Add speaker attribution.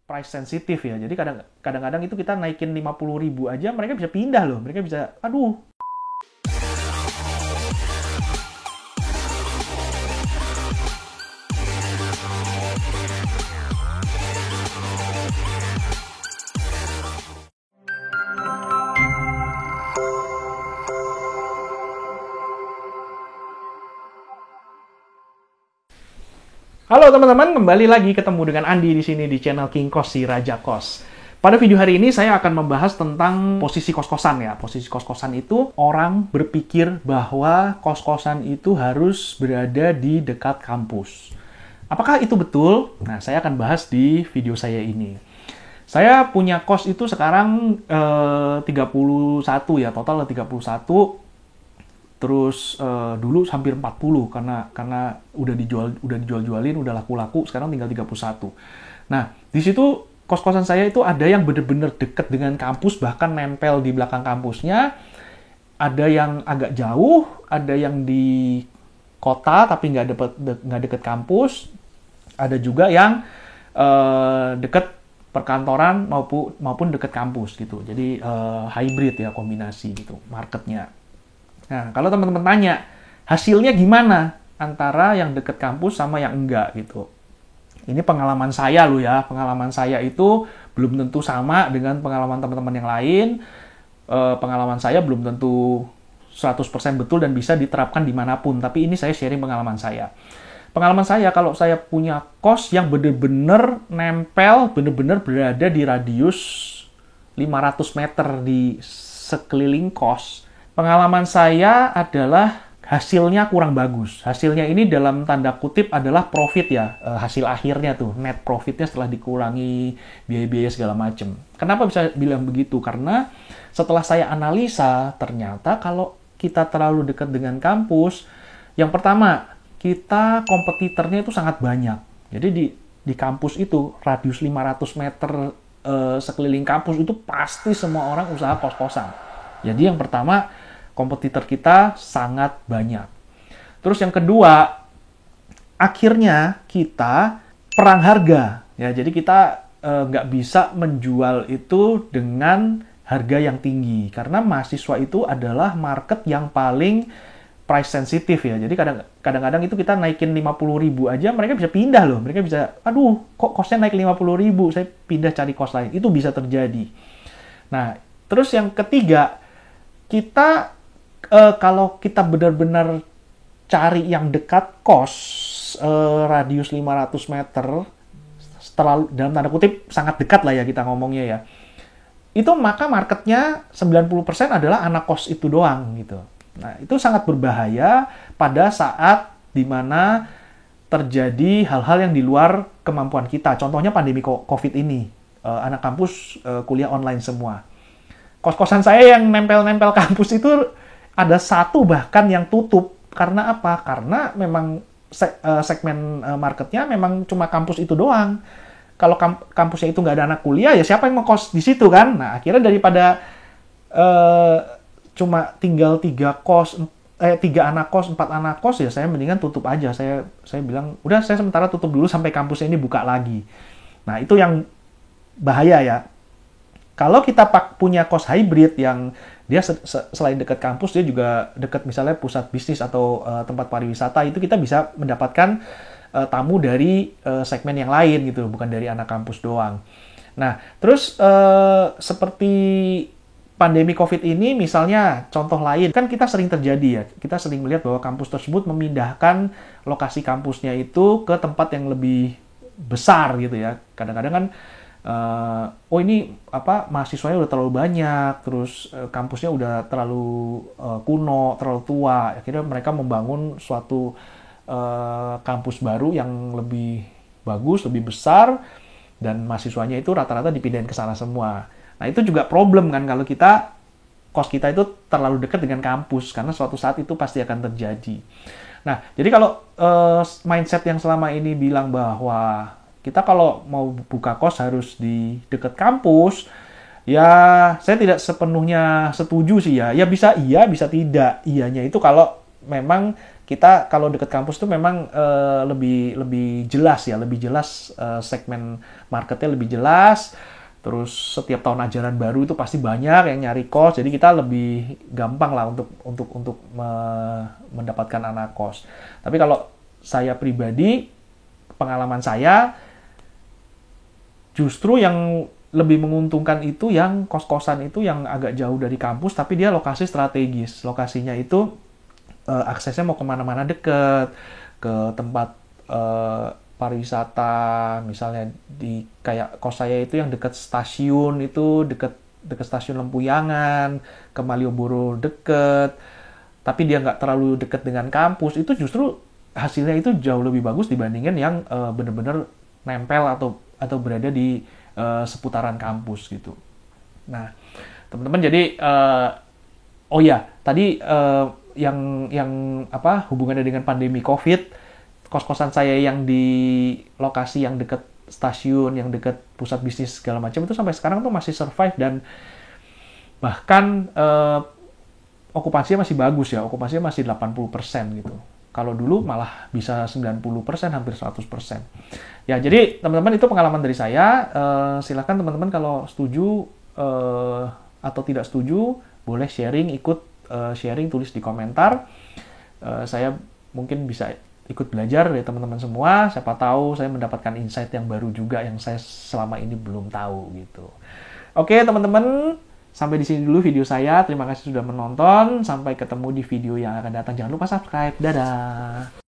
Speaker 1: price sensitif ya. Jadi kadang-kadang itu kita naikin 50.000 aja mereka bisa pindah loh. Mereka bisa, aduh. Halo teman-teman, kembali lagi ketemu dengan Andi di sini di channel King Kos si Raja Kos. Pada video hari ini saya akan membahas tentang posisi kos-kosan ya. Posisi kos-kosan itu orang berpikir bahwa kos-kosan itu harus berada di dekat kampus. Apakah itu betul? Nah, saya akan bahas di video saya ini. Saya punya kos itu sekarang 31 ya, total 31. Terus dulu hampir 40 karena udah dijual-jualin, udah laku-laku, sekarang tinggal 31. Nah, di situ kos-kosan saya itu ada yang bener-bener deket dengan kampus, bahkan nempel di belakang kampusnya. Ada yang agak jauh, ada yang di kota tapi nggak deket kampus. Ada juga yang deket perkantoran maupun deket kampus gitu. Jadi hybrid ya, kombinasi gitu marketnya. Nah, kalau teman-teman tanya, hasilnya gimana antara yang dekat kampus sama yang enggak gitu. Ini pengalaman saya loh ya. Pengalaman saya itu belum tentu sama dengan pengalaman teman-teman yang lain. Pengalaman saya belum tentu 100% betul dan bisa diterapkan dimanapun. Tapi ini saya sharing pengalaman saya. Pengalaman saya, kalau saya punya kos yang benar-benar nempel, benar-benar berada di radius 500 meter di sekeliling kos, pengalaman saya adalah hasilnya kurang bagus. Hasilnya ini dalam tanda kutip adalah profit ya, hasil akhirnya tuh, net profitnya setelah dikurangi biaya-biaya segala macam. Kenapa bisa bilang begitu? Karena setelah saya analisa, ternyata kalau kita terlalu dekat dengan kampus, yang pertama, kita kompetitornya itu sangat banyak. Jadi di kampus itu, radius 500 meter sekeliling kampus itu pasti semua orang usaha kos-kosan. Jadi yang pertama, kompetitor kita sangat banyak. Terus yang kedua, akhirnya kita perang harga. Ya, jadi kita nggak bisa menjual itu dengan harga yang tinggi. Karena mahasiswa itu adalah market yang paling price sensitif ya. Jadi kadang-kadang itu kita naikin 50.000 aja, mereka bisa pindah loh. Mereka bisa, aduh kok kosnya naik 50.000, saya pindah cari kos lain. Itu bisa terjadi. Nah, terus yang ketiga, kita kalau kita benar-benar cari yang dekat kos, radius 500 meter, terlalu, dalam tanda kutip sangat dekat lah ya kita ngomongnya ya, itu maka marketnya 90% adalah anak kos itu doang gitu. Nah, itu sangat berbahaya pada saat dimana terjadi hal-hal yang di luar kemampuan kita. Contohnya pandemi COVID ini, anak kampus kuliah online semua. Kos-kosan saya yang nempel-nempel kampus itu ada satu bahkan yang tutup. Karena apa? Karena memang segmen marketnya memang cuma kampus itu doang. Kalau kampusnya itu nggak ada anak kuliah, ya siapa yang mau kos di situ kan? Nah, akhirnya daripada cuma tinggal 3 anak kos, 4 anak kos, ya saya mendingan tutup aja. Saya bilang, udah saya sementara tutup dulu sampai kampusnya ini buka lagi. Nah, itu yang bahaya ya. Kalau kita punya kos hybrid yang dia selain dekat kampus, dia juga dekat misalnya pusat bisnis atau tempat pariwisata, itu kita bisa mendapatkan tamu dari segmen yang lain gitu, bukan dari anak kampus doang. Nah, terus seperti pandemi COVID ini misalnya, contoh lain, kan kita sering terjadi ya, kita sering melihat bahwa kampus tersebut memindahkan lokasi kampusnya itu ke tempat yang lebih besar gitu ya. Kadang-kadang kan oh ini mahasiswanya udah terlalu banyak, terus kampusnya udah terlalu kuno, terlalu tua. Akhirnya mereka membangun suatu kampus baru yang lebih bagus, lebih besar, dan mahasiswanya itu rata-rata dipindahin ke sana semua. Nah, itu juga problem kan kalau kos kita itu terlalu dekat dengan kampus, karena suatu saat itu pasti akan terjadi. Nah, jadi kalau mindset yang selama ini bilang bahwa kita kalau mau buka kos harus di dekat kampus, ya saya tidak sepenuhnya setuju sih ya. Ya bisa iya, bisa tidak. Iyanya itu kalau memang kita kalau dekat kampus tuh memang lebih jelas ya, lebih jelas segmen marketnya lebih jelas. Terus setiap tahun ajaran baru itu pasti banyak yang nyari kos, jadi kita lebih gampang lah untuk mendapatkan anak kos. Tapi kalau saya pribadi, pengalaman saya justru yang lebih menguntungkan itu yang kos-kosan itu yang agak jauh dari kampus, tapi dia lokasi strategis. Lokasinya itu aksesnya mau kemana-mana deket, ke tempat pariwisata, misalnya di kayak kos saya itu yang dekat stasiun itu deket stasiun Lempuyangan, ke Malioboro deket, tapi dia nggak terlalu deket dengan kampus, itu justru hasilnya itu jauh lebih bagus dibandingin yang bener-bener nempel atau berada di seputaran kampus gitu. Nah, teman-teman, jadi oh ya, tadi yang apa hubungannya dengan pandemi COVID, kos-kosan saya yang di lokasi yang dekat stasiun, yang dekat pusat bisnis segala macam itu sampai sekarang tuh masih survive, dan bahkan okupansinya masih bagus ya, okupansinya masih 80% gitu. Kalau dulu malah bisa 90%, hampir 100%. Ya, jadi teman-teman, itu pengalaman dari saya. Silakan teman-teman kalau setuju atau tidak setuju, boleh ikut sharing, tulis di komentar. Saya mungkin bisa ikut belajar dari teman-teman semua. Siapa tahu saya mendapatkan insight yang baru juga yang saya selama ini belum tahu gitu. Oke, teman-teman, sampai di sini dulu video saya. Terima kasih sudah menonton. Sampai ketemu di video yang akan datang. Jangan lupa subscribe. Dadah.